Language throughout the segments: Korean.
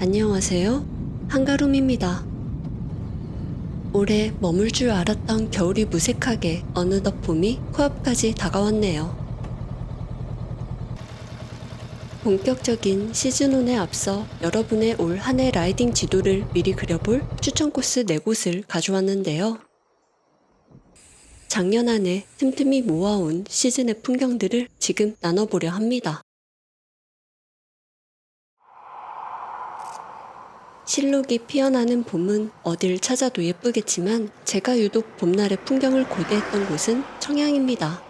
안녕하세요. 한가룸입니다. 올해 머물 줄 알았던 겨울이 무색하게 어느덧 봄이 코앞까지 다가왔네요. 본격적인 시즌1에 앞서 여러분의 올 한 해 라이딩 지도를 미리 그려볼 추천 코스 4곳을 가져왔는데요. 작년 한 해 틈틈이 모아온 시즌의 풍경들을 지금 나눠보려 합니다. 실록이 피어나는 봄은 어딜 찾아도 예쁘겠지만 제가 유독 봄날의 풍경을 고대했던 곳은 청양입니다.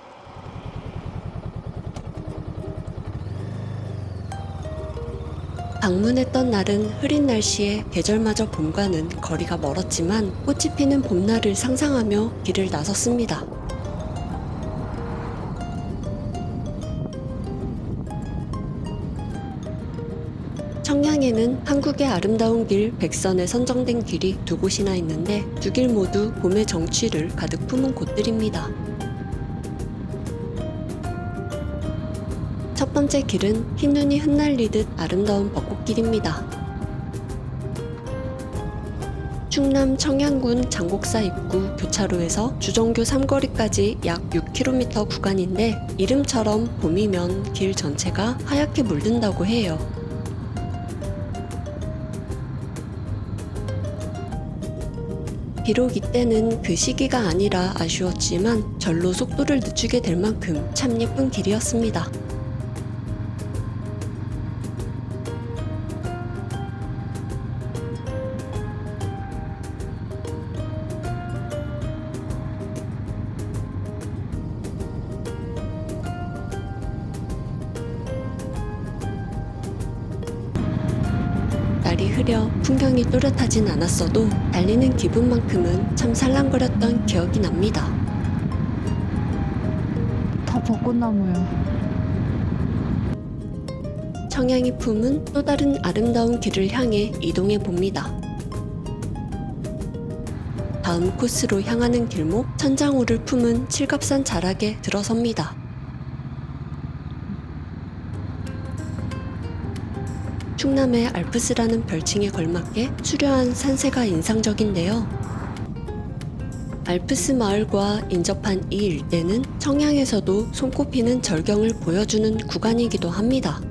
방문했던 날은 흐린 날씨에 계절마저 봄과는 거리가 멀었지만 꽃이 피는 봄날을 상상하며 길을 나섰습니다. 청양에는 한국의 아름다운 길 백선에 선정된 길이 2곳이나 있는데 2길 모두 봄의 정취를 가득 품은 곳들입니다. 첫 번째 길은 흰눈이 흩날리듯 아름다운 벚꽃길입니다. 충남 청양군 장곡사 입구 교차로에서 주정교 삼거리까지 약 6km 구간인데 이름처럼 봄이면 길 전체가 하얗게 물든다고 해요. 비록 이때는 그 시기가 아니라 아쉬웠지만 절로 속도를 늦추게 될 만큼 참 예쁜 길이었습니다. 날이 흐려 풍경이 또렷하진 않았어도 달리는 기분만큼은 참 살랑거렸던 기억이 납니다. 다 벚꽃나무야. 청양이 품은 또 다른 아름다운 길을 향해 이동해 봅니다. 다음 코스로 향하는 길목 천장호를 품은 칠갑산 자락에 들어섭니다. 충남의 알프스라는 별칭에 걸맞게 수려한 산세가 인상적인데요. 알프스 마을과 인접한 이 일대는 청양에서도 손꼽히는 절경을 보여주는 구간이기도 합니다.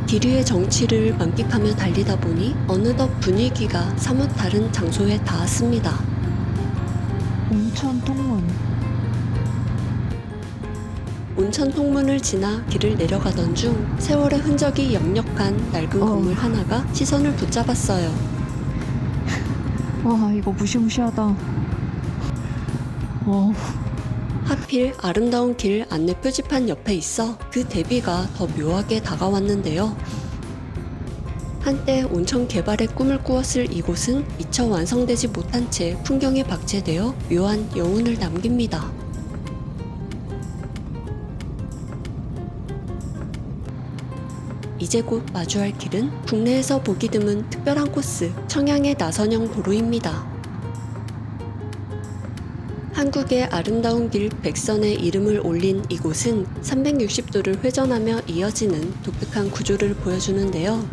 길 위의 정취를 만끽하며 달리다 보니 어느덧 분위기가 사뭇 다른 장소에 닿았습니다. 온천 통문. 온천 통문을 지나 길을 내려가던 중 세월의 흔적이 역력한 낡은 건물 하나가 시선을 붙잡았어요. 와, 이거 무시무시하다. 와, 하필 아름다운 길 안내 표지판 옆에 있어 그 대비가 더 묘하게 다가왔는데요. 한때 온천 개발의 꿈을 꾸었을 이곳은 미처 완성되지 못한 채 풍경에 박제되어 묘한 여운을 남깁니다. 이제 곧 마주할 길은 국내에서 보기 드문 특별한 코스 청양의 나선형 도로입니다. 한국의 아름다운 길 백선에 이름을 올린 이곳은 360도를 회전하며 이어지는 독특한 구조를 보여주는데요.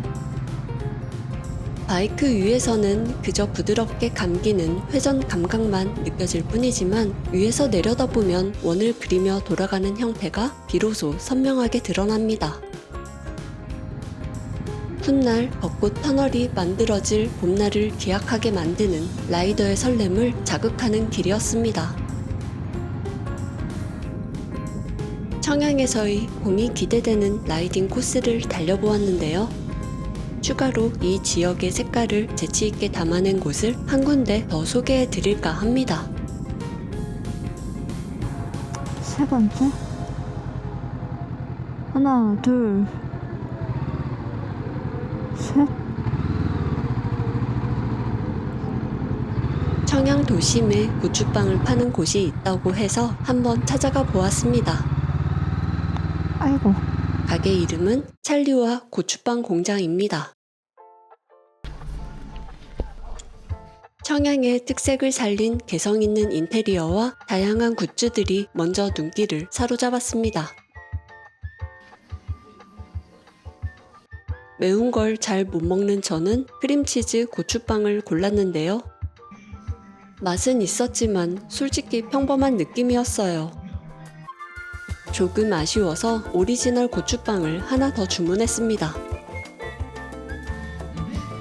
바이크 위에서는 그저 부드럽게 감기는 회전 감각만 느껴질 뿐이지만 위에서 내려다보면 원을 그리며 돌아가는 형태가 비로소 선명하게 드러납니다. 훗날 벚꽃 터널이 만들어질 봄날을 기약하게 만드는 라이더의 설렘을 자극하는 길이었습니다. 청양에서의 봄이 기대되는 라이딩 코스를 달려보았는데요. 추가로 이 지역의 색깔을 재치있게 담아낸 곳을 한 군데 더 소개해 드릴까 합니다. 세 번째. 하나, 둘, 셋. 청양 도심에 고추빵을 파는 곳이 있다고 해서 한번 찾아가 보았습니다. 아이고. 가게 이름은 찰리와 고추빵 공장입니다. 청양의 특색을 살린 개성 있는 인테리어와 다양한 굿즈들이 먼저 눈길을 사로잡았습니다. 매운 걸 잘 못 먹는 저는 크림치즈 고추빵을 골랐는데요. 맛은 있었지만 솔직히 평범한 느낌이었어요. 조금 아쉬워서 오리지널 고추빵을 하나 더 주문했습니다.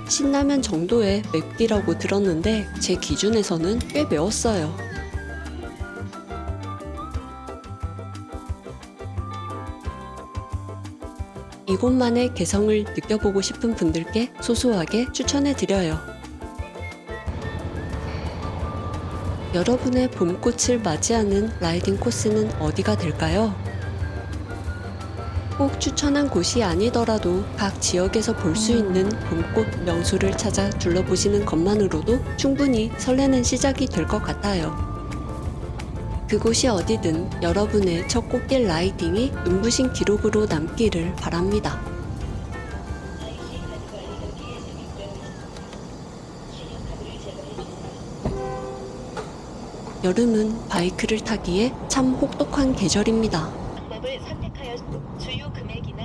신라면 정도의 맵기라고 들었는데 제 기준에서는 꽤 매웠어요. 이곳만의 개성을 느껴보고 싶은 분들께 소소하게 추천해드려요. 여러분의 봄꽃을 맞이하는 라이딩 코스는 어디가 될까요? 꼭 추천한 곳이 아니더라도 각 지역에서 볼 수 있는 봄꽃 명소를 찾아 둘러보시는 것만으로도 충분히 설레는 시작이 될 것 같아요. 그곳이 어디든 여러분의 첫 꽃길 라이딩이 눈부신 기록으로 남기를 바랍니다. 여름은 바이크를 타기에 참 혹독한 계절입니다. 방법을 선택하여 주유 금액이나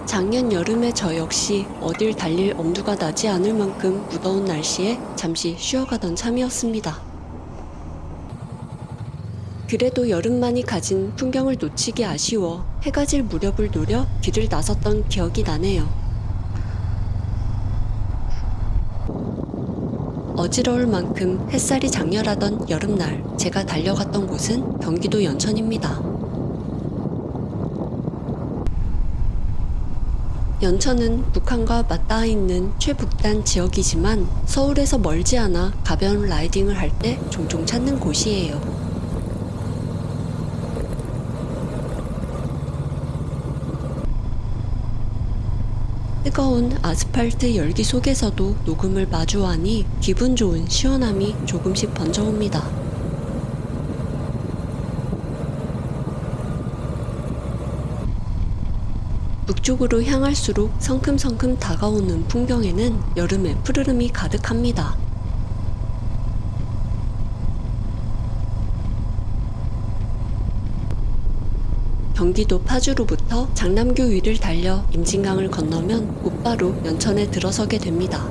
작년 여름에 저 역시 어딜 달릴 엄두가 나지 않을 만큼 무더운 날씨에 잠시 쉬어가던 참이었습니다. 그래도 여름만이 가진 풍경을 놓치기 아쉬워 해가 질 무렵을 노려 길을 나섰던 기억이 나네요. 어지러울 만큼 햇살이 장렬하던 여름날 제가 달려갔던 곳은 경기도 연천입니다. 연천은 북한과 맞닿아 있는 최북단 지역이지만 서울에서 멀지 않아 가벼운 라이딩을 할 때 종종 찾는 곳이에요. 뜨거운 아스팔트 열기 속에서도 녹음을 마주하니 기분 좋은 시원함이 조금씩 번져옵니다. 북쪽으로 향할수록 성큼성큼 다가오는 풍경에는 여름의 푸르름이 가득합니다. 경기도 파주로부터 장남교 위를 달려 임진강을 건너면 곧바로 연천에 들어서게 됩니다.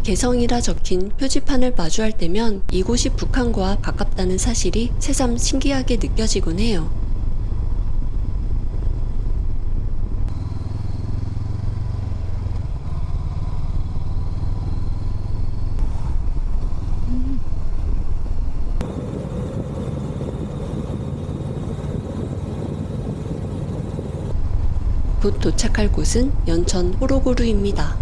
개성이라 적힌 표지판을 마주할 때면 이곳이 북한과 가깝다는 사실이 새삼 신기하게 느껴지곤 해요. 곧 도착할 곳은 연천 호로고루입니다.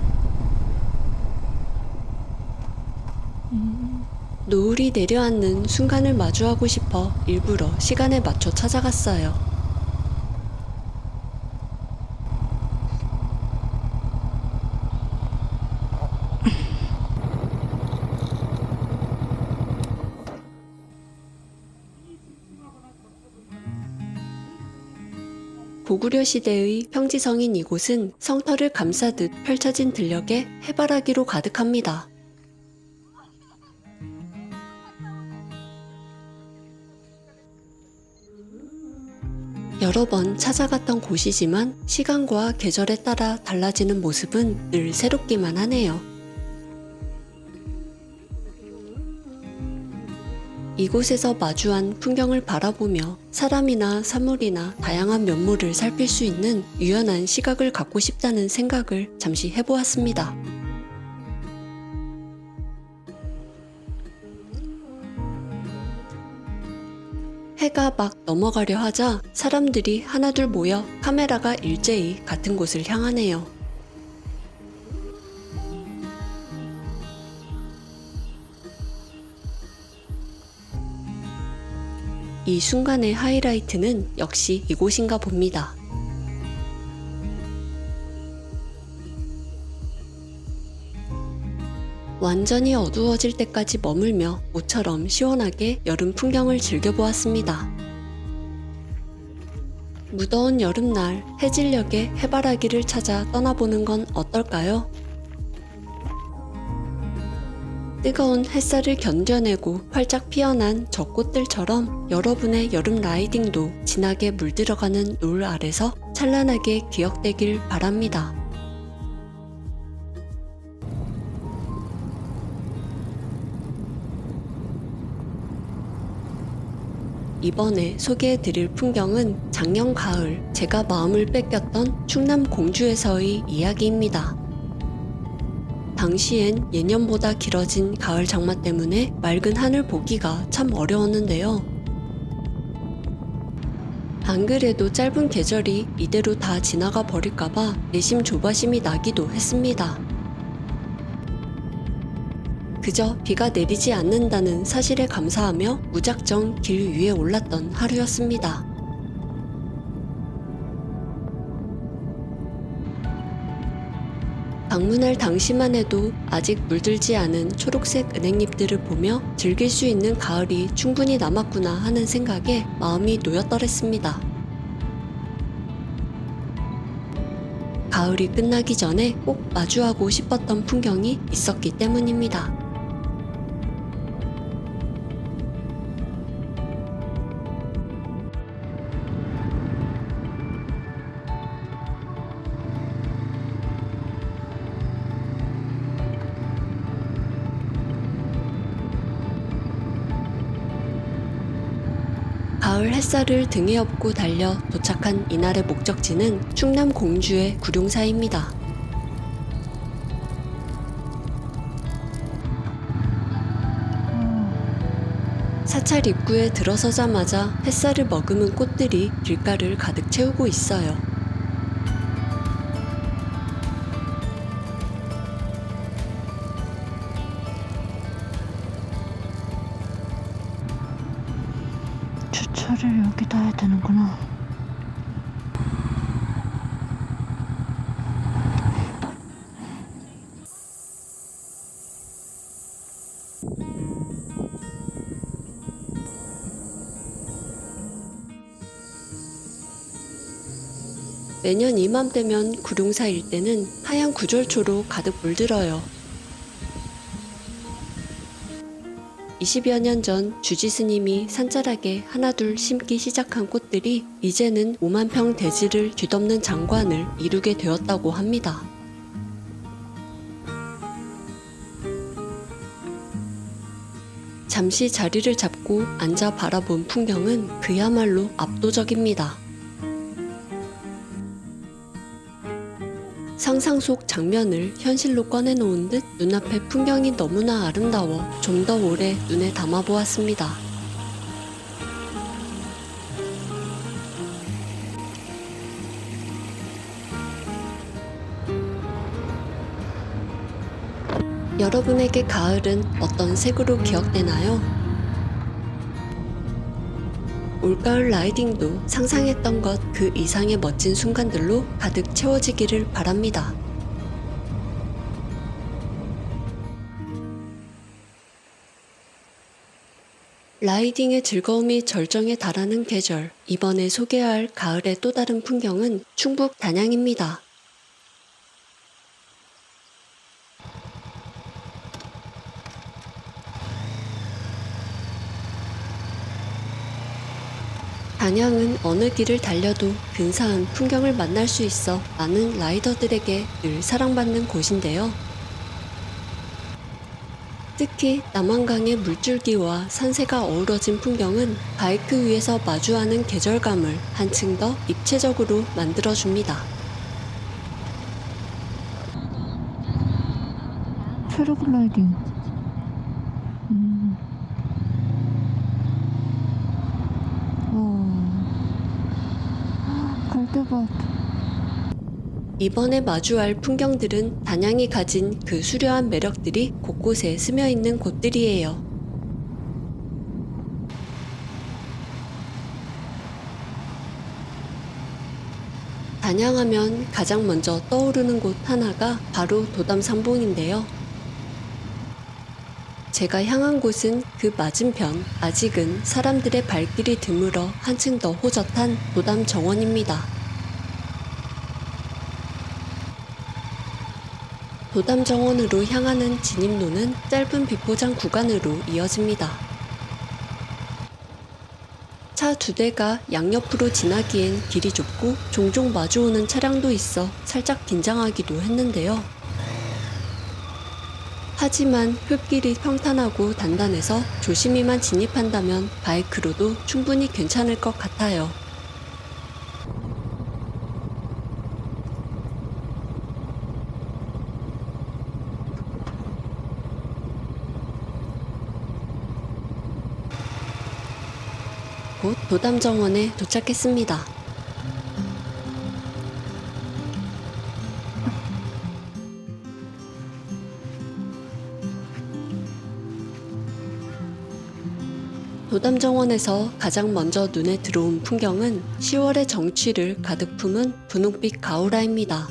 노을이 내려앉는 순간을 마주하고 싶어 일부러 시간에 맞춰 찾아갔어요. 고구려 시대의 평지성인 이곳은 성터를 감싸듯 펼쳐진 들녘에 해바라기로 가득합니다. 여러 번 찾아갔던 곳이지만 시간과 계절에 따라 달라지는 모습은 늘 새롭기만 하네요. 이곳에서 마주한 풍경을 바라보며 사람이나 사물이나 다양한 면모를 살필 수 있는 유연한 시각을 갖고 싶다는 생각을 잠시 해보았습니다. 해가 막 넘어가려 하자 사람들이 하나둘 모여 카메라가 일제히 같은 곳을 향하네요. 이 순간의 하이라이트는 역시 이곳인가 봅니다. 완전히 어두워질 때까지 머물며 모처럼 시원하게 여름 풍경을 즐겨보았습니다. 무더운 여름날 해질녘에 해바라기를 찾아 떠나보는 건 어떨까요? 뜨거운 햇살을 견뎌내고 활짝 피어난 저 꽃들처럼 여러분의 여름 라이딩도 진하게 물들어가는 노을 아래서 찬란하게 기억되길 바랍니다. 이번에 소개해드릴 풍경은 작년 가을 제가 마음을 뺏겼던 충남 공주에서의 이야기입니다. 당시엔 예년보다 길어진 가을 장마 때문에 맑은 하늘 보기가 참 어려웠는데요. 안 그래도 짧은 계절이 이대로 다 지나가 버릴까봐 내심 조바심이 나기도 했습니다. 그저 비가 내리지 않는다는 사실에 감사하며 무작정 길 위에 올랐던 하루였습니다. 방문할 당시만 해도 아직 물들지 않은 초록색 은행잎들을 보며 즐길 수 있는 가을이 충분히 남았구나 하는 생각에 마음이 놓였더랬습니다. 가을이 끝나기 전에 꼭 마주하고 싶었던 풍경이 있었기 때문입니다. 가을 햇살을 등에 업고 달려 도착한 이날의 목적지는 충남 공주의 구룡사입니다. 사찰 입구에 들어서자마자 햇살을 머금은 꽃들이 길가를 가득 채우고 있어요. 주차를 여기다 해야 되는구나. 매년 이맘때면 구룡사 일대는 하얀 구절초로 가득 물들어요. 20여 년 전 주지 스님이 산자락에 하나둘 심기 시작한 꽃들이 이제는 5만 평 대지를 뒤덮는 장관을 이루게 되었다고 합니다. 잠시 자리를 잡고 앉아 바라본 풍경은 그야말로 압도적입니다. 상상 속 장면을 현실로 꺼내놓은 듯 눈앞의 풍경이 너무나 아름다워 좀 더 오래 눈에 담아보았습니다. 여러분에게 가을은 어떤 색으로 기억되나요? 올가을 라이딩도 상상했던 것 그 이상의 멋진 순간들로 가득 채워지기를 바랍니다. 라이딩의 즐거움이 절정에 달하는 계절, 이번에 소개할 가을의 또 다른 풍경은 충북 단양입니다. 단양은 어느 길을 달려도 근사한 풍경을 만날 수 있어 많은 라이더들에게 늘 사랑받는 곳인데요. 특히 남한강의 물줄기와 산세가 어우러진 풍경은 바이크 위에서 마주하는 계절감을 한층 더 입체적으로 만들어줍니다. 패러글라이딩. 갈대밭. 이번에 마주할 풍경들은 단양이 가진 그 수려한 매력들이 곳곳에 스며있는 곳들이에요. 단양하면 가장 먼저 떠오르는 곳 하나가 바로 도담상봉인데요. 제가 향한 곳은 그 맞은편, 아직은 사람들의 발길이 드물어 한층 더 호젓한 도담 정원입니다. 도담 정원으로 향하는 진입로는 짧은 비포장 구간으로 이어집니다. 차 2대가 양옆으로 지나기엔 길이 좁고 종종 마주오는 차량도 있어 살짝 긴장하기도 했는데요. 하지만 흙길이 평탄하고 단단해서 조심히만 진입한다면 바이크로도 충분히 괜찮을 것 같아요. 곧 도담정원에 도착했습니다. 도담정원에서 가장 먼저 눈에 들어온 풍경은 10월의 정취를 가득 품은 분홍빛 가오라입니다.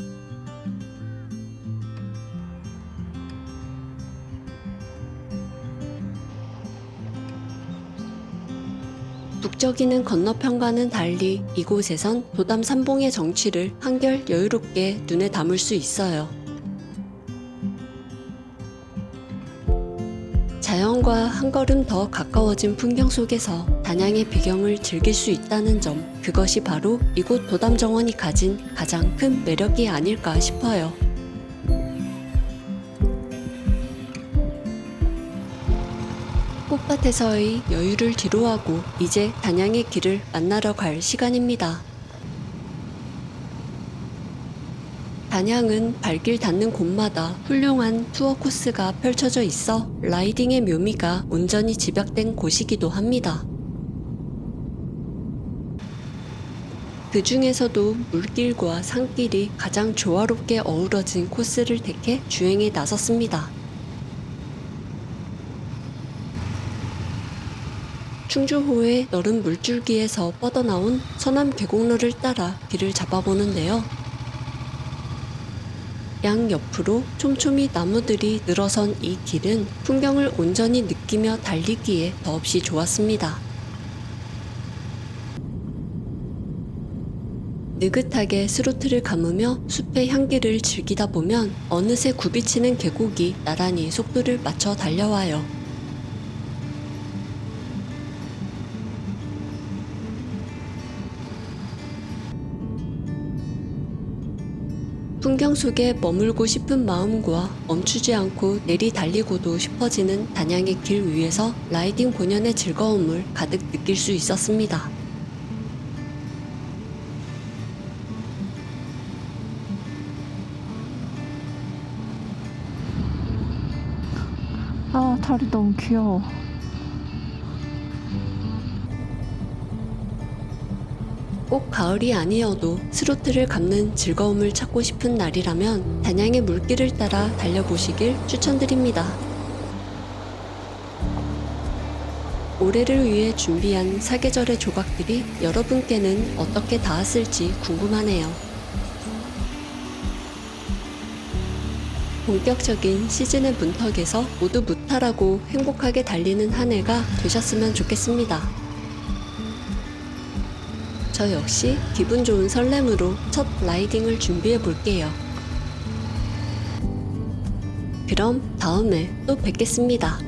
북적이는 건너편과는 달리 이곳에선 도담 삼봉의 정취를 한결 여유롭게 눈에 담을 수 있어요. 자연과 한 걸음 더 가까워진 풍경 속에서 단양의 비경을 즐길 수 있다는 점, 그것이 바로 이곳 도담정원이 가진 가장 큰 매력이 아닐까 싶어요. 꽃밭에서의 여유를 뒤로하고 이제 단양의 길을 만나러 갈 시간입니다. 단양은 발길 닿는 곳마다 훌륭한 투어 코스가 펼쳐져 있어 라이딩의 묘미가 온전히 집약된 곳이기도 합니다. 그 중에서도 물길과 산길이 가장 조화롭게 어우러진 코스를 택해 주행에 나섰습니다. 충주호의 너른 물줄기에서 뻗어나온 서남 계곡로를 따라 길을 잡아보는데요. 양옆으로 촘촘히 나무들이 늘어선 이 길은 풍경을 온전히 느끼며 달리기에 더없이 좋았습니다. 느긋하게 스로틀을 감으며 숲의 향기를 즐기다 보면 어느새 굽이치는 계곡이 나란히 속도를 맞춰 달려와요. 풍경 속에 머물고 싶은 마음과 멈추지 않고 내리 달리고도 싶어지는 단양의 길 위에서 라이딩 본연의 즐거움을 가득 느낄 수 있었습니다. 아, 다리 너무 귀여워. 꼭 가을이 아니어도 스로틀을 감는 즐거움을 찾고 싶은 날이라면 단양의 물길을 따라 달려보시길 추천드립니다. 올해를 위해 준비한 사계절의 조각들이 여러분께는 어떻게 닿았을지 궁금하네요. 본격적인 시즌의 문턱에서 모두 무탈하고 행복하게 달리는 한 해가 되셨으면 좋겠습니다. 저 역시 기분 좋은 설렘으로 첫 라이딩을 준비해 볼게요. 그럼 다음에 또 뵙겠습니다.